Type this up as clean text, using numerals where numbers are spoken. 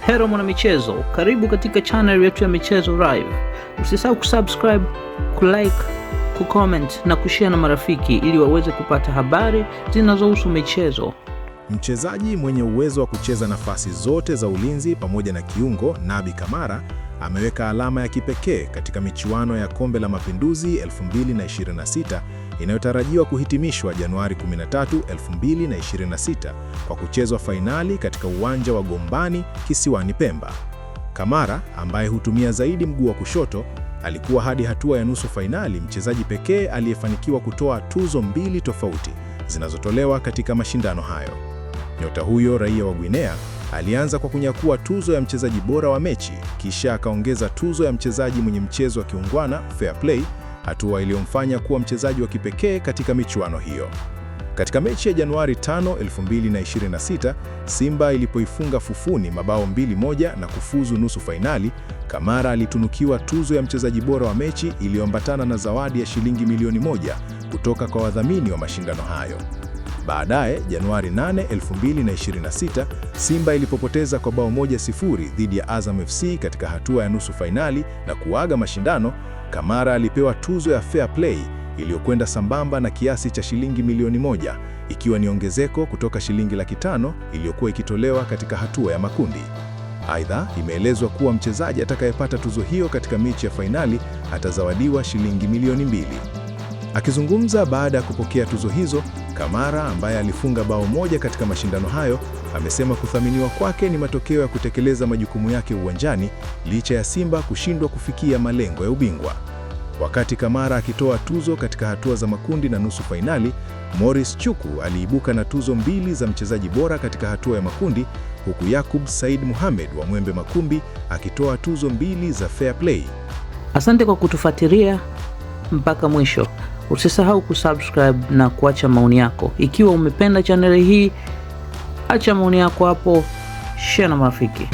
Hello mwana michezo, karibu katika channel yetu ya Michezo Live. Usisahau kusubscribe, kulike, kucomment na kushare na marafiki ili waweze kupata habari zinazohusu michezo. Mchezaji mwenye uwezo wa kucheza nafasi zote za ulinzi pamoja na kiungo, Naby Kamara ameweka alama ya kipekee katika michuano ya Kombe la Mapinduzi 2026 inayotarajiwa kuhitimishwa Januari 13, 2026 kwa kuchezwa fainali katika uwanja wa Gombani kisiwani Pemba. Kamara, ambaye hutumia zaidi mguu wa kushoto, alikuwa hadi hatua ya nusu fainali mchezaji pekee aliyefanikiwa kutoa tuzo mbili tofauti zinazotolewa katika mashindano hayo. Nyota huyo raia wa Guinea alianza kwa kunyakua tuzo ya mchezaji bora wa mechi, kisha akaongeza tuzo ya mchezaji mwenye mchezo wa kiungwana fair play, hatua iliyomfanya kuwa mchezaji wa kipekee katika michuano hiyo. Katika mechi ya Januari 5, 2026, Simba ilipoifunga Fufuni mabao 2-1 na kufuzu nusu fainali, Kamara alitunukiwa tuzo ya mchezaji bora wa mechi iliyoambatana na zawadi ya shilingi milioni 1 kutoka kwa wadhamini wa mashindano hayo. Baadaye, Januari 8, 2026, Simba ilipopoteza kwa bao 1-0 dhidi ya Azam FC katika hatua ya nusu fainali na kuaga mashindano, Kamara alipewa tuzo ya fair play iliyokwenda sambamba na kiasi cha shilingi milioni 1, ikiwa ni ongezeko kutoka shilingi 500,000 iliyokuwa ikitolewa katika hatua ya makundi. Aidha, imeelezwa kuwa mchezaji atakayepata tuzo hiyo katika mechi ya fainali atazawadiwa shilingi milioni 2. Akizungumza baada ya kupokea tuzo hizo, Kamara, ambaye alifunga bao 1 katika mashindano hayo, amesema kuthaminiwa kwake ni matokeo ya kutekeleza majukumu yake uwanjani licha ya Simba kushindwa kufikia malengo ya ubingwa. Wakati Kamara akitoa tuzo katika hatua za makundi na nusu fainali, Morris Chuku aliibuka na tuzo 2 za mchezaji bora katika hatua ya makundi, huku Yakub Said Mohamed wa Mwembe Makumbi akitoa tuzo 2 za fair play. Asante kwa kutufuatilia mpaka mwisho. Usisahau kusubscribe na kuacha maoni yako. Ikiwa umependa channel hii, acha maoni yako hapo, share na marafiki.